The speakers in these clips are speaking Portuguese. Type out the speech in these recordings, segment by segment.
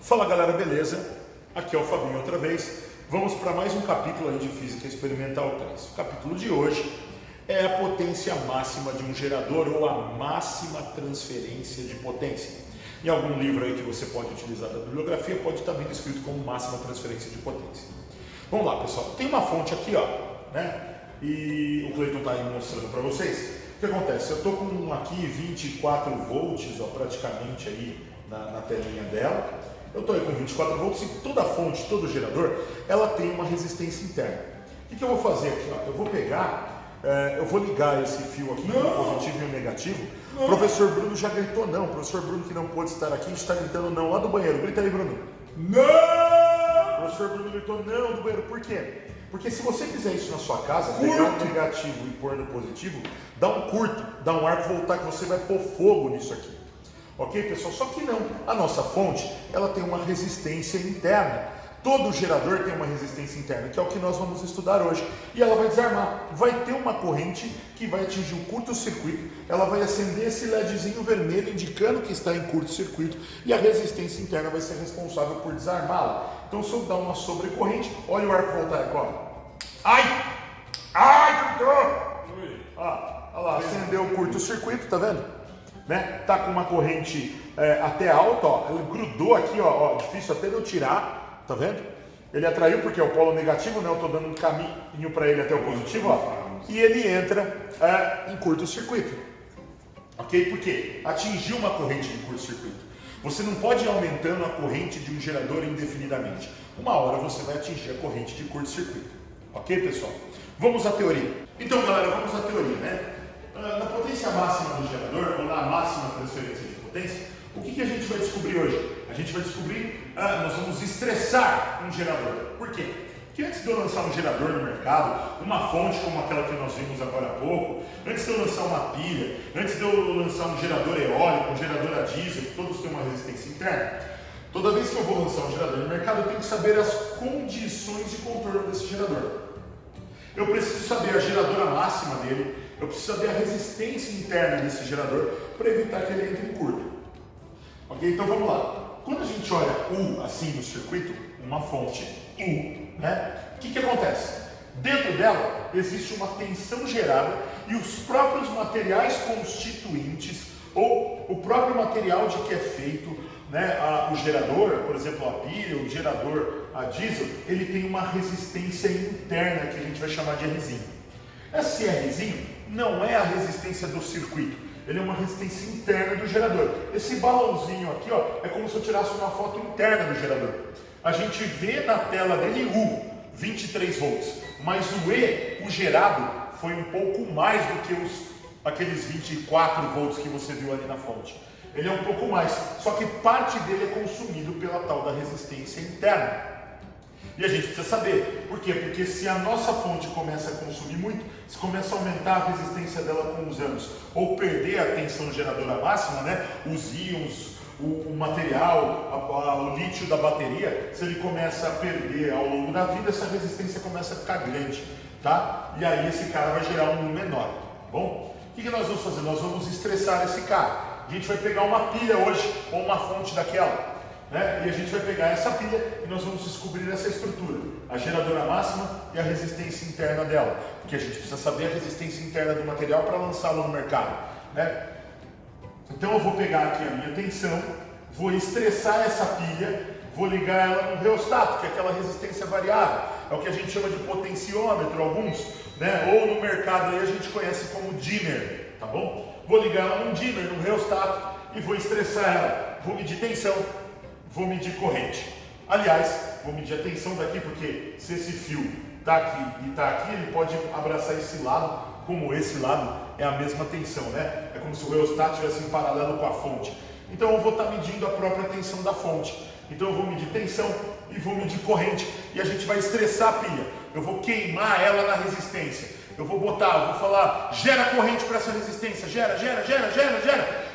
Fala galera, beleza? Aqui é o Fabinho outra vez. Vamos para mais um capítulo aí de Física Experimental 3. O capítulo de hoje é a potência máxima de um gerador ou a máxima transferência de potência. Em algum livro aí que você pode utilizar da bibliografia, pode estar bem escrito como máxima transferência de potência. Vamos lá, pessoal. Tem uma fonte aqui, ó, né? E o Cleiton está aí mostrando para vocês. O que acontece? Eu estou com aqui 24 volts, ó, praticamente aí na telinha dela. Eu estou aí com 24 volts e toda fonte, todo gerador, ela tem uma resistência interna. O que eu vou fazer aqui? Ó? Eu vou pegar, eu vou ligar esse fio aqui, o positivo e o negativo. O professor Bruno já gritou não. O professor Bruno que não pôde estar aqui está gritando não lá do banheiro. Grita aí, Bruno. Não! O professor Bruno gritou não do banheiro. Por quê? Porque se você fizer isso na sua casa, pegar um negativo e pôr no positivo, dá um curto, dá um arco voltar que você vai pôr fogo nisso aqui. Ok, pessoal? Só que não. A nossa fonte, ela tem uma resistência interna. Todo gerador tem uma resistência interna, que é o que nós vamos estudar hoje. E ela vai desarmar. Vai ter uma corrente que vai atingir o curto-circuito. Ela vai acender esse LEDzinho vermelho, indicando que está em curto-circuito. E a resistência interna vai ser responsável por desarmá-la. Então, se eu dar uma sobrecorrente, olha o arco voltaico, ó. Ai! Ai, gritou! Olha lá, acendeu o curto-circuito, tá vendo? Né? Tá com uma corrente até alta, ó. Ele grudou aqui, ó, difícil até de eu tirar, tá vendo? Ele atraiu porque é o polo negativo, né? Eu tô dando um caminho para ele até o positivo, ó. E ele entra em curto-circuito, ok? Porque atingiu uma corrente de curto-circuito. Você não pode ir aumentando a corrente de um gerador indefinidamente. Uma hora você vai atingir a corrente de curto-circuito, ok, pessoal? Vamos à teoria. Então, galera, vamos à teoria, né? Na potência máxima do gerador, ou na máxima transferência de potência, o que a gente vai descobrir hoje? A gente vai descobrir, nós vamos estressar um gerador. Por quê? Porque antes de eu lançar um gerador no mercado, uma fonte como aquela que nós vimos agora há pouco, antes de eu lançar uma pilha, antes de eu lançar um gerador eólico, um gerador a diesel, que todos têm uma resistência interna, toda vez que eu vou lançar um gerador no mercado, eu tenho que saber as condições de contorno desse gerador. Eu preciso saber a geradora máxima dele, eu preciso saber a resistência interna desse gerador para evitar que ele entre em curto. Ok? Então vamos lá. Quando a gente olha U assim no circuito, uma fonte U, né? O que acontece? Dentro dela existe uma tensão gerada e os próprios materiais constituintes ou o próprio material de que é feito, né, o gerador, por exemplo, a pilha, o gerador a diesel, ele tem uma resistência interna que a gente vai chamar de Rzinho. Esse Rzinho não é a resistência do circuito, ele é uma resistência interna do gerador. Esse balãozinho aqui, ó, é como se eu tirasse uma foto interna do gerador. A gente vê na tela dele U, 23 volts, mas o E, o gerado, foi um pouco mais do que aqueles 24 volts que você viu ali na fonte. Ele é um pouco mais, só que parte dele é consumido pela tal da resistência interna. E a gente precisa saber, por quê? Porque se a nossa fonte começa a consumir muito, se começa a aumentar a resistência dela com os anos, ou perder a tensão geradora máxima, né? Os íons, o material, o lítio da bateria, se ele começa a perder ao longo da vida, essa resistência começa a ficar grande, tá? E aí esse cara vai gerar um menor, tá bom? O que nós vamos fazer? Nós vamos estressar esse cara. A gente vai pegar uma pilha hoje, ou uma fonte daquela, né? E a gente vai pegar essa pilha e nós vamos descobrir essa estrutura, a geradora máxima e a resistência interna dela, porque a gente precisa saber a resistência interna do material para lançá-lo no mercado, né? Então eu vou pegar aqui a minha tensão, vou estressar essa pilha, vou ligar ela no reostato, que é aquela resistência variável, é o que a gente chama de potenciômetro, alguns, né? Ou no mercado aí a gente conhece como dimmer, tá bom? Vou ligar ela num dimmer, num reostato e vou estressar ela, vou medir tensão, vou medir corrente. Aliás, vou medir a tensão daqui, porque se esse fio está aqui e está aqui, ele pode abraçar esse lado, como esse lado é a mesma tensão, né? É como se o reostato estivesse em paralelo com a fonte. Então eu vou estar medindo a própria tensão da fonte. Então eu vou medir tensão e vou medir corrente. E a gente vai estressar a pilha. Eu vou queimar ela na resistência. Eu vou vou falar, gera corrente para essa resistência, gera.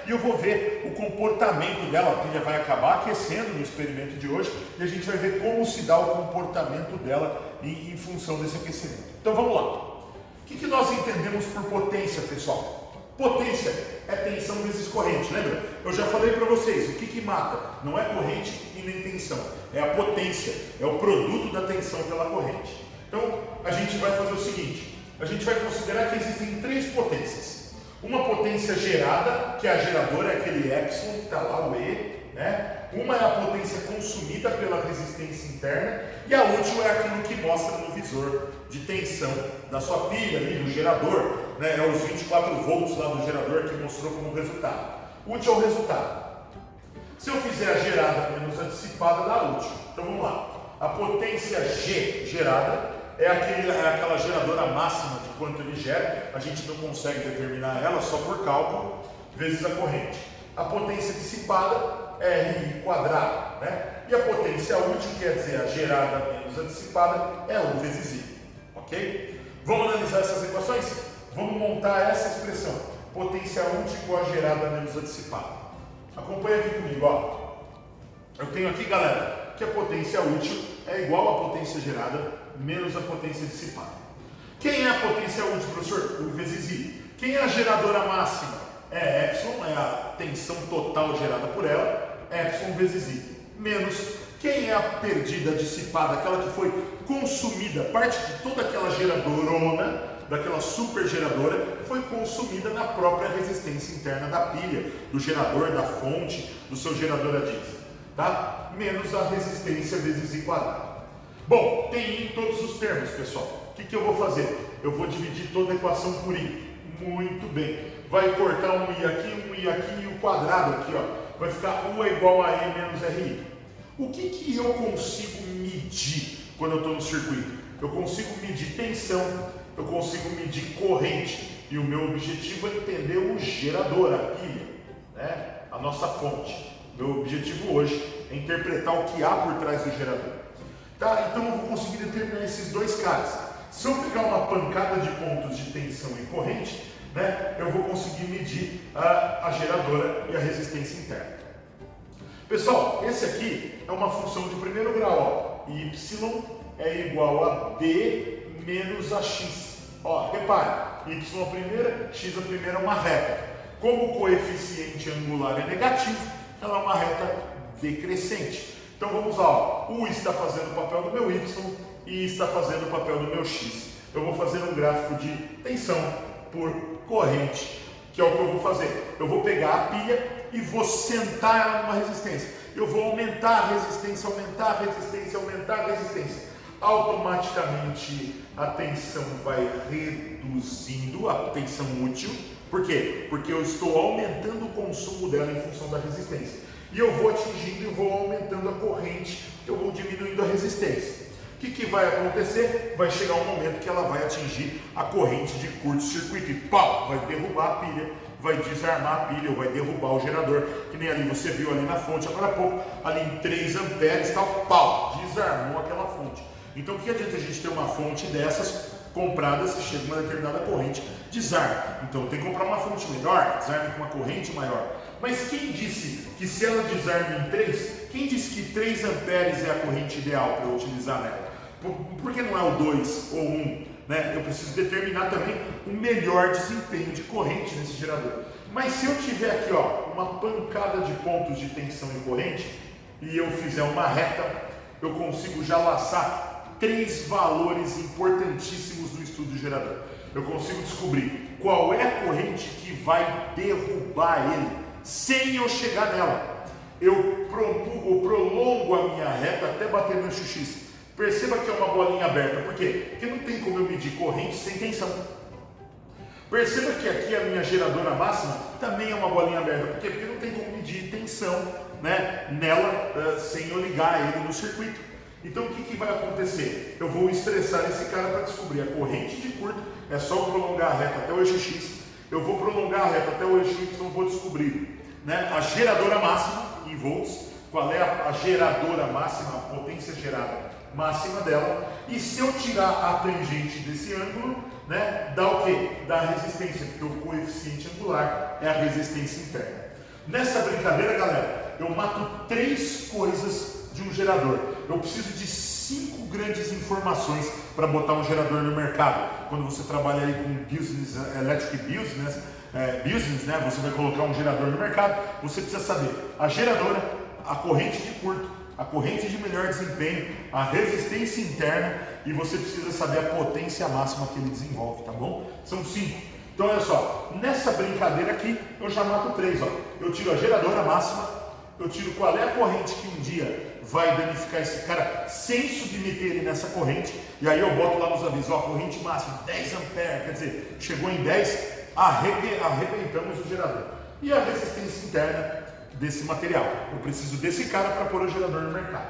E eu vou ver o comportamento dela. A pilha vai acabar aquecendo no experimento de hoje e a gente vai ver como se dá o comportamento dela em função desse aquecimento. Então vamos lá. O que nós entendemos por potência, pessoal? Potência é tensão vezes corrente, lembra? Eu já falei para vocês, o que mata? Não é corrente e nem tensão. é a potência, é o produto da tensão pela corrente. Então, a gente vai fazer o seguinte, a gente vai considerar que existem três potências. Uma potência gerada, que é a geradora, é aquele epsilon que está lá, o E, né? Uma é a potência consumida pela resistência interna e a útil é aquilo que mostra no visor de tensão da sua pilha, ali, do gerador, né? É os 24 volts lá do gerador que mostrou como resultado. Útil é o resultado. Se eu fizer a gerada menos a dissipada, dá útil. Então vamos lá. A potência G gerada é aquela geradora máxima de quanto ele gera. A gente não consegue determinar ela só por cálculo, vezes a corrente. A potência dissipada é RI quadrado, né? E a potência útil, quer dizer, a gerada menos a dissipada, é U vezes I, ok? Vamos analisar essas equações? Vamos montar essa expressão. Potência útil igual a gerada menos a dissipada. Acompanha aqui comigo, ó. Eu tenho aqui, galera, que a potência útil é igual à potência gerada menos a potência dissipada. Quem é a potência útil, professor? U vezes I. Quem é a geradora máxima? É epsilon, é a tensão total gerada por ela, epsilon vezes I. Menos quem é a perdida, dissipada, aquela que foi consumida, parte de toda aquela geradorona, daquela super geradora, foi consumida na própria resistência interna da pilha, do gerador, da fonte, do seu gerador a diesel, tá? Menos a resistência vezes I quadrado. Bom, tem I em todos os termos, pessoal. O que eu vou fazer? Eu vou dividir toda a equação por I. Muito bem. Vai cortar um I aqui e o quadrado aqui, ó. Vai ficar U é igual a E menos RI. O que eu consigo medir quando eu estou no circuito? Eu consigo medir tensão, eu consigo medir corrente. E o meu objetivo é entender o gerador, a pilha, né? A nossa fonte. Meu objetivo hoje é interpretar o que há por trás do gerador. Tá? Então eu vou conseguir determinar esses dois caras. Se eu pegar uma pancada de pontos de tensão e corrente, né, eu vou conseguir medir a geradora e a resistência interna. Pessoal, esse aqui é uma função de primeiro grau. Ó. Y é igual a B menos a X. Ó, repare, Y a primeira, X a primeira é uma reta. Como o coeficiente angular é negativo, ela é uma reta decrescente. Então vamos lá, ó. U está fazendo o papel do meu Y e está fazendo o papel do meu X. Eu vou fazer um gráfico de tensão por corrente, que é o que eu vou fazer. Eu vou pegar a pilha e vou sentar ela numa resistência. Eu vou aumentar a resistência, aumentar a resistência, aumentar a resistência. Automaticamente a tensão vai reduzindo, a tensão útil. Por quê? Porque eu estou aumentando o consumo dela em função da resistência. E eu vou atingindo e vou aumentando a corrente, eu vou diminuindo a resistência. O que vai acontecer? Vai chegar um momento que ela vai atingir a corrente de curto-circuito e pau, vai derrubar a pilha, vai desarmar a pilha, ou vai derrubar o gerador, que nem ali você viu ali na fonte agora há pouco, ali em 3 amperes, tal, pau, desarmou aquela fonte. Então o que adianta a gente ter uma fonte dessas comprada se chega uma determinada corrente, desarma. Então tem que comprar uma fonte melhor, desarme com uma corrente maior. Mas quem disse que se ela desarma em 3, quem disse que 3 amperes é a corrente ideal para eu utilizar nela? Por que não é o 2 ou 1? Né? Eu preciso determinar também o melhor desempenho de corrente nesse gerador. Mas se eu tiver aqui, ó, uma pancada de pontos de tensão e corrente e eu fizer uma reta, eu consigo já laçar 3 valores importantíssimos do estudo do gerador. Eu consigo descobrir qual é a corrente que vai derrubar ele sem eu chegar nela. Eu prolongo a minha reta até bater no XX. Perceba que é uma bolinha aberta. Por quê? Porque não tem como eu medir corrente sem tensão. Perceba que aqui a minha geradora máxima também é uma bolinha aberta. Por quê? Porque não tem como medir tensão, né, nela sem eu ligar ele no circuito. Então o que vai acontecer? Eu vou estressar esse cara para descobrir a corrente de curto. É só eu prolongar a reta até o eixo X. Eu vou prolongar a reta até o eixo Y, vou descobrir, né, a geradora máxima em volts. Qual é a geradora máxima, a potência gerada máxima dela, e se eu tirar a tangente desse ângulo, né, dá o quê? Dá a resistência, porque o coeficiente angular é a resistência interna. Nessa brincadeira, galera, eu mato 3 coisas de um gerador. Eu preciso de 5 grandes informações para botar um gerador no mercado. Quando você trabalha aí com business, electric business, né, você vai colocar um gerador no mercado, você precisa saber a geradora, a corrente de curto a corrente de melhor desempenho, a resistência interna e você precisa saber a potência máxima que ele desenvolve, tá bom? São 5. Então olha só, nessa brincadeira aqui eu já mato 3, ó. Eu tiro a geradora máxima, eu tiro qual é a corrente que um dia vai danificar esse cara sem submeter ele nessa corrente, e aí eu boto lá nos avisos, ó, corrente máxima 10 amperes, quer dizer, chegou em 10, arrebentamos o gerador. E a resistência interna desse material, eu preciso desse cara para pôr o gerador no mercado.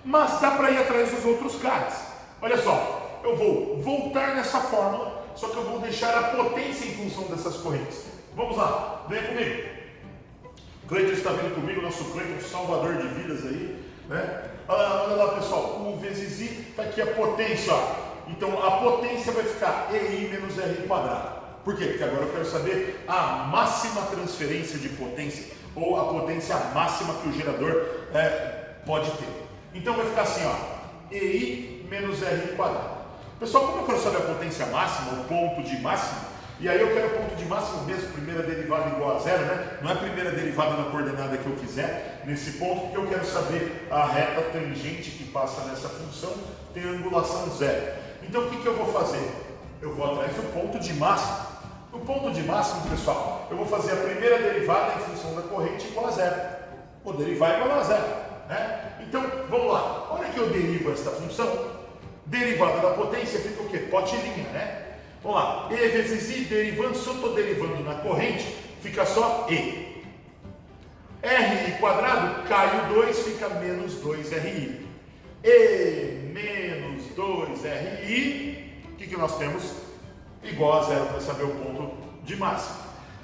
Mas dá para ir atrás dos outros caras. Olha só, eu vou voltar nessa fórmula, só que eu vou deixar a potência em função dessas correntes. Vamos lá, vem comigo. Cleiton está vindo comigo, nosso Cleiton, salvador de vidas aí, né? Olha lá, pessoal, o vezes I está aqui a potência, ó. Então a potência vai ficar EI menos RI quadrado. Por quê? Porque agora eu quero saber a máxima transferência de potência, ou a potência máxima que o gerador pode ter. Então vai ficar assim, ó, EI menos RI quadrado. Pessoal, como eu quero saber a potência máxima, o ponto de máxima, e aí eu quero o ponto de máximo mesmo, primeira derivada igual a zero, né? Não é a primeira derivada na coordenada que eu quiser, nesse ponto, porque eu quero saber a reta tangente que passa nessa função, tem angulação zero. Então o que eu vou fazer? Eu vou atrás do ponto de máximo. No ponto de máximo, pessoal, eu vou fazer a primeira derivada em função da corrente igual a zero. Vou derivar igual a zero, né? Então, vamos lá. A hora que eu derivo esta função, derivada da potência fica o quê? Pote-linha, né? Vamos lá. E vezes I derivando, se eu estou derivando na corrente, fica só E. RI quadrado, cai o 2, fica menos 2RI. E menos 2RI, o que nós temos? Igual a zero para saber o ponto de máxima.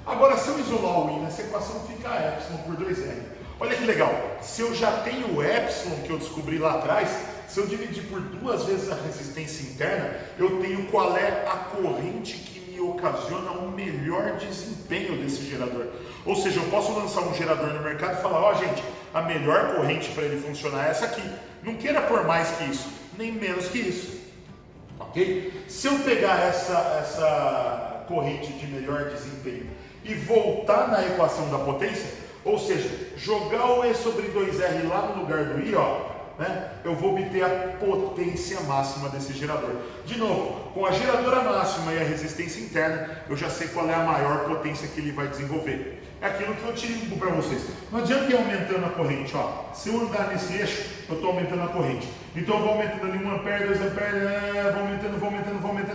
Agora, se eu isolar o I nessa equação, fica epsilon por 2R. Olha que legal, se eu já tenho o epsilon que eu descobri lá atrás, se eu dividir por 2 vezes a resistência interna, eu tenho qual é a corrente que me ocasiona o melhor desempenho desse gerador. Ou seja, eu posso lançar um gerador no mercado e falar, ó gente, a melhor corrente para ele funcionar é essa aqui. Não queira pôr mais que isso, nem menos que isso. Ok? Se eu pegar essa corrente de melhor desempenho e voltar na equação da potência, ou seja, jogar o E sobre 2R lá no lugar do I, ó, né, eu vou obter a potência máxima desse gerador. De novo, com a geradora máxima e a resistência interna, eu já sei qual é a maior potência que ele vai desenvolver. É aquilo que eu digo para vocês. Não adianta ir aumentando a corrente, ó. Se eu andar nesse eixo, eu estou aumentando a corrente. Então eu vou aumentando ali 1 ampere, 2 amperes,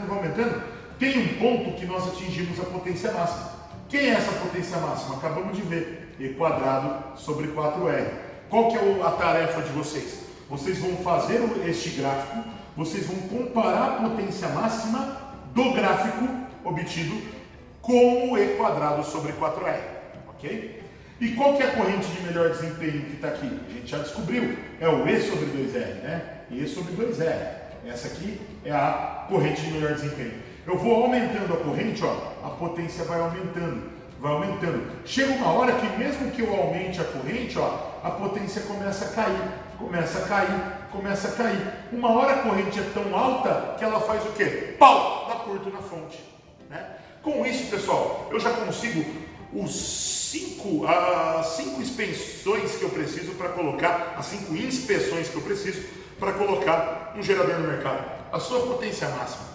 vou aumentando. Tem um ponto que nós atingimos a potência máxima. Quem é essa potência máxima? Acabamos de ver. E quadrado sobre 4R. Qual que é a tarefa de vocês? Vocês vão fazer este gráfico, vocês vão comparar a potência máxima do gráfico obtido com o E quadrado sobre 4R. Ok? E qual que é a corrente de melhor desempenho que está aqui? A gente já descobriu. É o E sobre 2R, né? E sobre 2R. Essa aqui é a corrente de melhor desempenho. Eu vou aumentando a corrente, ó, a potência vai aumentando. Chega uma hora que mesmo que eu aumente a corrente, ó, a potência começa a cair. Uma hora a corrente é tão alta que ela faz o quê? Pau! Dá curto na fonte. Né? Com isso, pessoal, eu já consigo as 5 inspeções que eu preciso para colocar, as 5 inspeções que eu preciso para colocar um gerador no mercado. A sua potência máxima.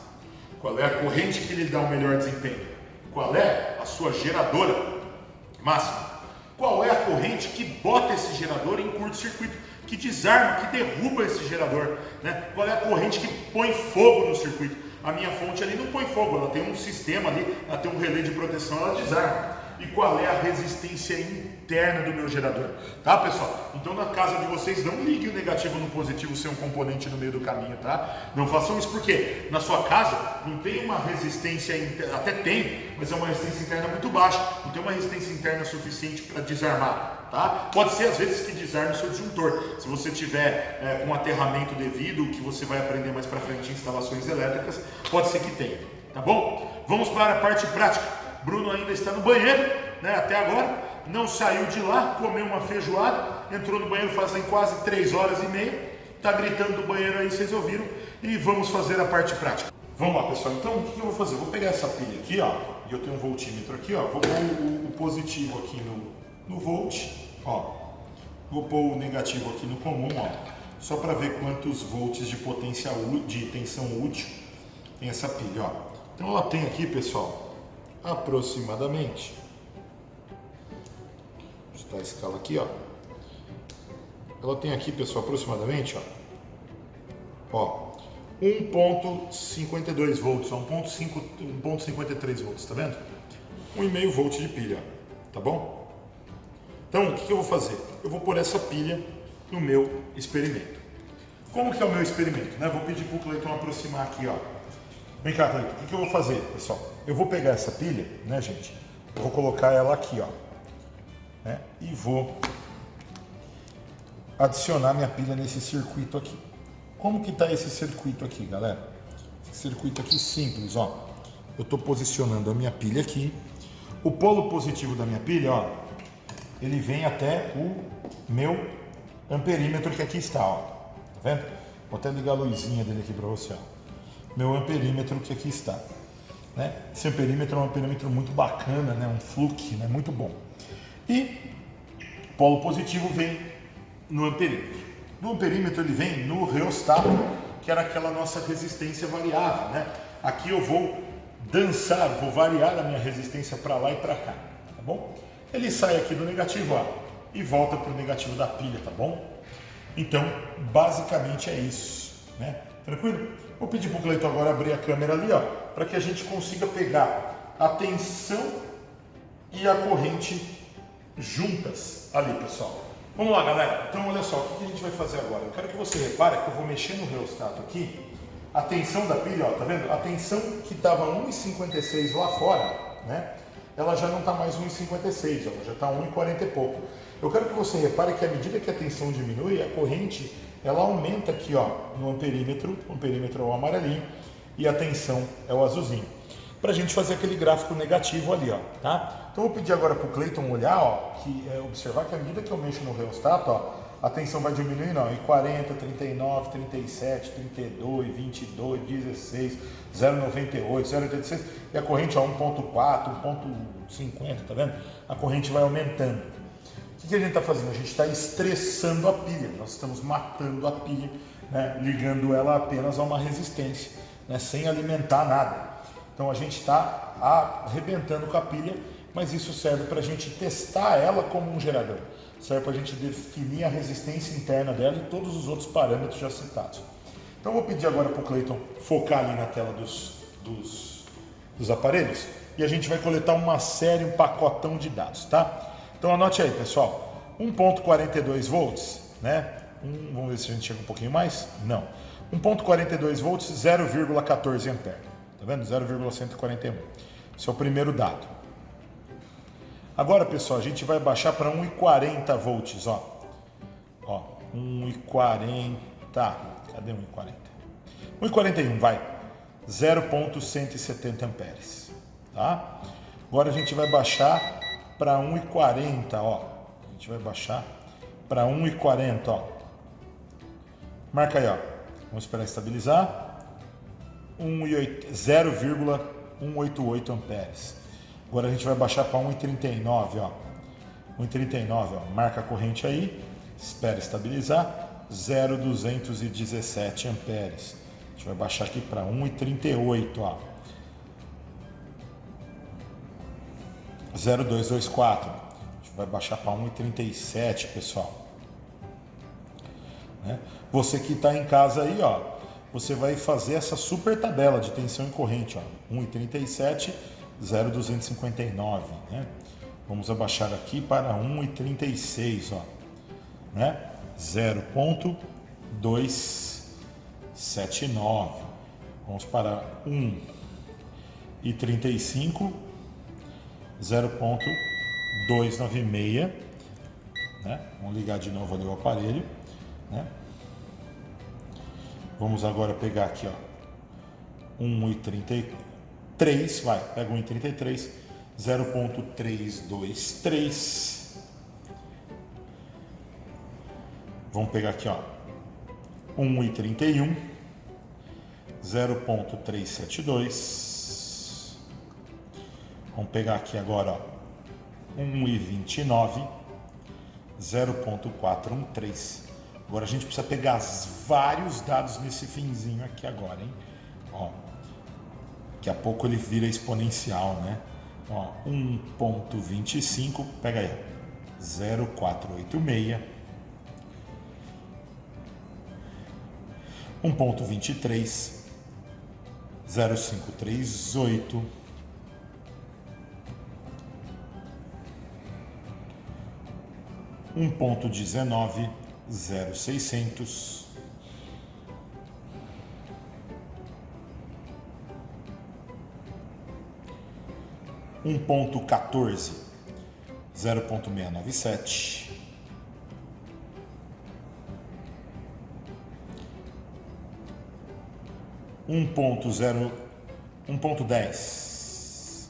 Qual é a corrente que lhe dá o melhor desempenho? Qual é a sua geradora máxima? Qual é a corrente que bota esse gerador em curto-circuito, que desarma, que derruba esse gerador? Né? Qual é a corrente que põe fogo no circuito? A minha fonte ali não põe fogo, ela tem um sistema ali, ela tem um relé de proteção, ela desarma. E qual é a resistência interna do meu gerador? Tá, pessoal? Então na casa de vocês não ligue o negativo no positivo ser um componente no meio do caminho, tá? Não façam isso porque na sua casa não tem uma resistência interna, até tem, mas é uma resistência interna muito baixa, não tem uma resistência interna suficiente para desarmar, tá? Pode ser às vezes que desarme o seu disjuntor, se você tiver com um aterramento devido, que você vai aprender mais para frente em instalações elétricas, pode ser que tenha, tá bom? Vamos para a parte prática. Bruno ainda está no banheiro, né, até agora, não saiu de lá, comeu uma feijoada, entrou no banheiro fazem quase 3 horas e meia, está gritando do banheiro aí, vocês ouviram, e vamos fazer a parte prática. Vamos lá, pessoal, então o que eu vou fazer? Eu vou pegar essa pilha aqui, ó, e eu tenho um voltímetro aqui, ó, vou pôr o positivo aqui no volt, ó, Vou pôr o negativo aqui no comum, ó, só para ver quantos volts de potência de tensão útil tem essa pilha, ó. Então ela tem aqui, pessoal, aproximadamente, vou ajustar a escala aqui, ó. Ela tem aqui, pessoal, aproximadamente, ó 1.52 volts, ó, 1.53 volts, tá vendo? 1,5 volt de pilha, tá bom? Então, o que eu vou fazer? Eu vou pôr essa pilha no meu experimento. Como que é o meu experimento, né? Vou pedir para o Cleiton aproximar aqui, ó. Vem cá, Cleiton, o que eu vou fazer, pessoal? Eu vou pegar essa pilha, né, gente? Eu vou colocar ela aqui, ó, né? E vou adicionar minha pilha nesse circuito aqui. Como que está esse circuito aqui, galera? Esse circuito aqui simples, ó. Eu estou posicionando a minha pilha aqui. O polo positivo da minha pilha, ó, ele vem até o meu amperímetro que aqui está, ó. Tá vendo? Vou até ligar a luzinha dele aqui para você, ó. Meu amperímetro que aqui está, né? Esse amperímetro é um amperímetro muito bacana, né? Um flux, né? Muito bom. E o polo positivo vem no amperímetro. Do amperímetro ele vem no reostato, que era aquela nossa resistência variável, né? Aqui eu vou dançar, vou variar a minha resistência para lá e para cá, tá bom? Ele sai aqui do negativo, ó, e volta para o negativo da pilha, tá bom? Então, basicamente é isso, né? Tranquilo? Vou pedir para o Cleiton agora abrir a câmera ali, ó, para que a gente consiga pegar a tensão e a corrente juntas ali, pessoal. Vamos lá, galera. Então, olha só, o que a gente vai fazer agora? Eu quero que você repare que eu vou mexer no reostato aqui. A tensão da pilha, ó, tá vendo? A tensão que estava 1,56 lá fora, né? Ela já não está mais 1,56, ela já está 1,40 e pouco. Eu quero que você repare que à medida que a tensão diminui, a corrente ela aumenta aqui, ó, no amperímetro. O amperímetro é o amarelinho e a tensão é o azulzinho. Para a gente fazer aquele gráfico negativo ali, ó, tá? Então eu vou pedir agora para o Cleiton olhar, ó, observar que à medida que eu mexo no reostato, ó, a tensão vai diminuindo, ó, em 40, 39, 37, 32, 22, 16, 0,98, 0,86 e a corrente, ó, 1,4, 1,50, tá vendo? A corrente vai aumentando. O que a gente está fazendo? A gente está estressando a pilha, nós estamos matando a pilha, né? Ligando ela apenas a uma resistência, né? Sem alimentar nada. Então a gente está arrebentando com a pilha, mas isso serve para a gente testar ela como um gerador. Serve para a gente definir a resistência interna dela e todos os outros parâmetros já citados. Então eu vou pedir agora para o Cleiton focar ali na tela dos aparelhos e a gente vai coletar uma série, um pacotão de dados, tá? Então anote aí, pessoal, 1.42 volts, né? Vamos ver se a gente chega um pouquinho mais. Não. 1.42 volts, 0,14 ampere. Tá vendo? 0,141. Esse é o primeiro dado. Agora, pessoal, a gente vai baixar para 1,40 volts, ó. Ó, 1,40. Cadê 1,40? 1,41, vai. 0,170 amperes, tá? Agora a gente vai baixar para 1,40, ó. A gente vai baixar para 1,40, ó. Marca aí, ó. Vamos esperar estabilizar. 0,188 amperes. Agora a gente vai baixar para 1,39, ó. 1,39, ó. Marca a corrente aí. Espera estabilizar. 0,217 amperes. A gente vai baixar aqui para 1,38, ó. 0,224. A gente vai baixar para 1,37, pessoal. Né? Você que está em casa aí, ó, você vai fazer essa super tabela de tensão e corrente, ó. 1,37, 0,259, né? Vamos abaixar aqui para 1,36, ó, né? 0,279. Vamos para 1,35, 0,296, né? Vamos ligar de novo ali o aparelho, né? Vamos agora pegar aqui, ó, 1,33, vai, pega 1,33, 0,323. Vamos pegar aqui, ó, 1,31, 0,372. Vamos pegar aqui agora, ó, 1,29, 0.413. Agora a gente precisa pegar vários dados nesse finzinho aqui agora, hein? Ó, daqui a pouco ele vira exponencial, né? Ó, 1.25, pega aí, 0,486, 1.23, 0,538, 1.19, 0,600, 1.14, 0.697, 1.10,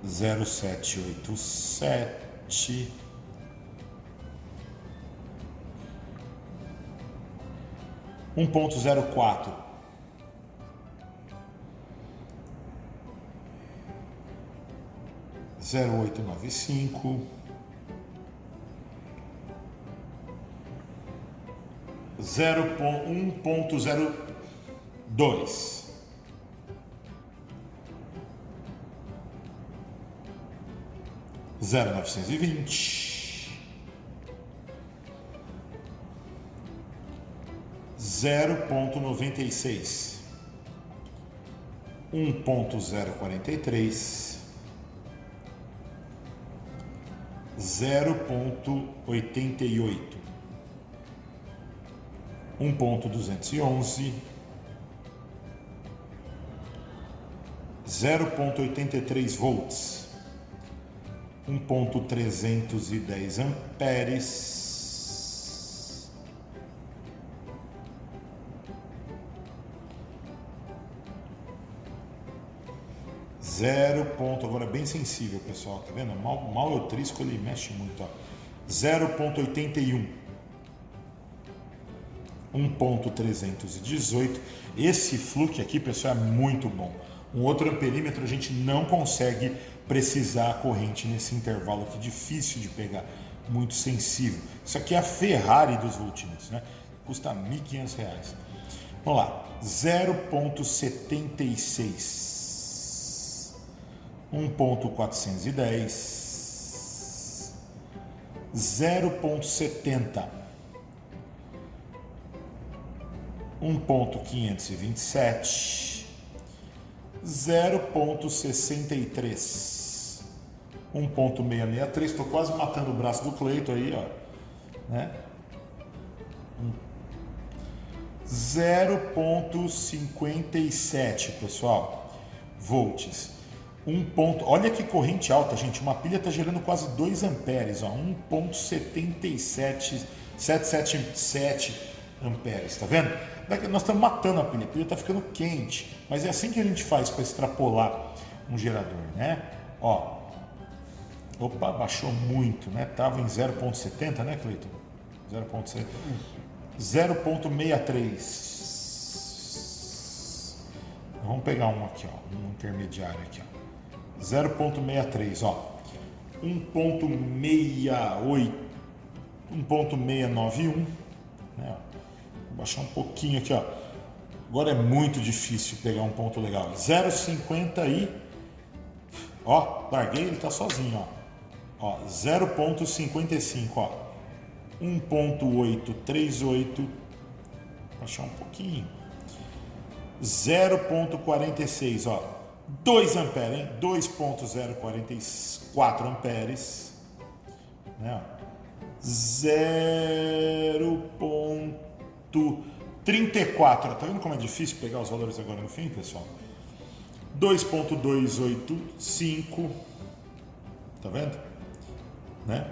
0.787, 1.04, 0.895, 1.02, 0.920, 0.96, 1.043, 0.88, 1.211, 0.83 volts, 1.310 amperes, 0. Agora é bem sensível, pessoal, tá vendo? Mal eu trisco, ele mexe muito, ó. 0.81, 1.318. Esse fluke aqui, pessoal, é muito bom. Um outro amperímetro a gente não consegue precisar a corrente nesse intervalo aqui, difícil de pegar, muito sensível. Isso aqui é a Ferrari dos voltímetros, né? Custa R$ 1.500. Vamos lá, 0.76, 1.410, 0.70, 1.527, 0.63, 1.663, estou quase matando o braço do Cleiton aí, ó, né? 0.57, pessoal, volts. Olha que corrente alta, gente, uma pilha está gerando quase 2 amperes, ó, 1.777 amperes, tá vendo? Nós estamos matando a pilha está ficando quente, mas é assim que a gente faz para extrapolar um gerador, né? Ó, opa, baixou muito, né? Tava em 0.70, né, Cleiton? 0.70, 0.63. Vamos pegar um aqui, ó, um intermediário aqui, ó. 0.63, ó. 1.68, 1.691, né? Vou baixar um pouquinho aqui, ó. Agora é muito difícil pegar um ponto legal. 0,50 e... Ó, larguei, ele tá sozinho, ó. 0,55, ó. 1.838. Baixar um pouquinho. 0,46, ó. 2 amperes, hein? 2.044 amperes. Né? 0.34. Tá vendo como é difícil pegar os valores agora no fim, pessoal? 2.285. Tá vendo? Né?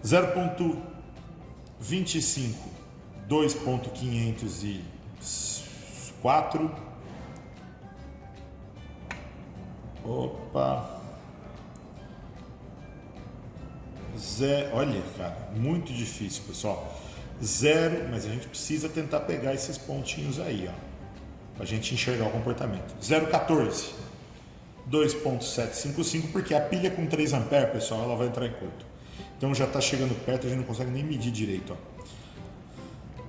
Zero 0.25, 2.504. Opa. Olha, cara, muito difícil, pessoal. 0, mas a gente precisa tentar pegar esses pontinhos aí, ó. para a gente enxergar o comportamento. 0,14, 2,755, porque a pilha com 3 amperes, pessoal, ela vai entrar em curto. Então já está chegando perto, a gente não consegue nem medir direito.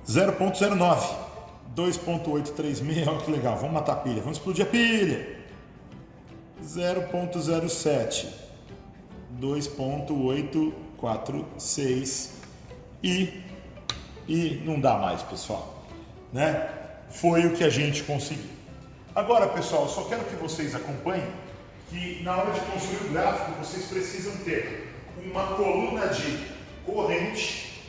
0,09, 2,836, olha que legal, vamos matar a pilha, vamos explodir a pilha. 0,07, 2,846 e não dá mais, pessoal, né? Foi o que a gente conseguiu. Agora, pessoal, eu só quero que vocês acompanhem que na hora de construir o gráfico vocês precisam ter uma coluna de corrente,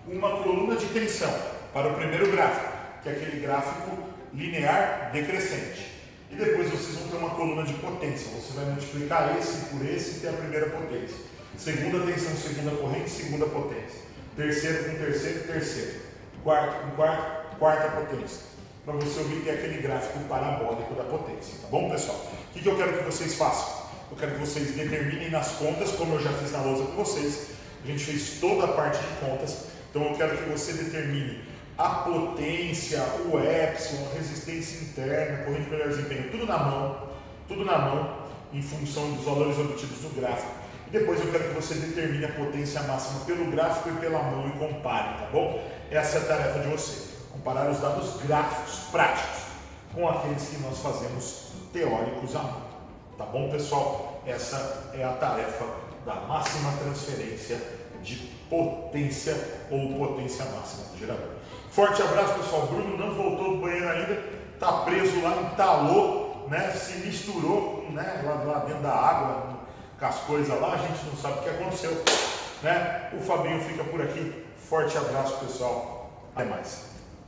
uma coluna de tensão para o primeiro gráfico, que é aquele gráfico linear decrescente. E depois vocês vão ter uma coluna de potência. Você vai multiplicar esse por esse e ter a primeira potência. Segunda tensão, segunda corrente, segunda potência. Terceiro com terceiro, terceiro. Quarto com quarto, quarta potência. Para você obter aquele gráfico parabólico da potência. Tá bom, pessoal? O que eu quero que vocês façam? Eu quero que vocês determinem nas contas, como eu já fiz na lousa com vocês. A gente fez toda a parte de contas. Então eu quero que você determine a potência, o epsilon, a resistência interna, corrente de melhor desempenho, tudo na mão, em função dos valores obtidos no gráfico. E depois eu quero que você determine a potência máxima pelo gráfico e pela mão e compare, tá bom? Essa é a tarefa de você, comparar os dados gráficos práticos com aqueles que nós fazemos teóricos à mão. Tá bom, pessoal? Essa é a tarefa da máxima transferência de potência ou potência máxima do gerador. Forte abraço, pessoal. Bruno não voltou do banheiro ainda, tá preso lá, entalou, né? Se misturou, né? Lá dentro da água, com as coisas lá, a gente não sabe o que aconteceu, né? O Fabinho fica por aqui. Forte abraço, pessoal. Até mais.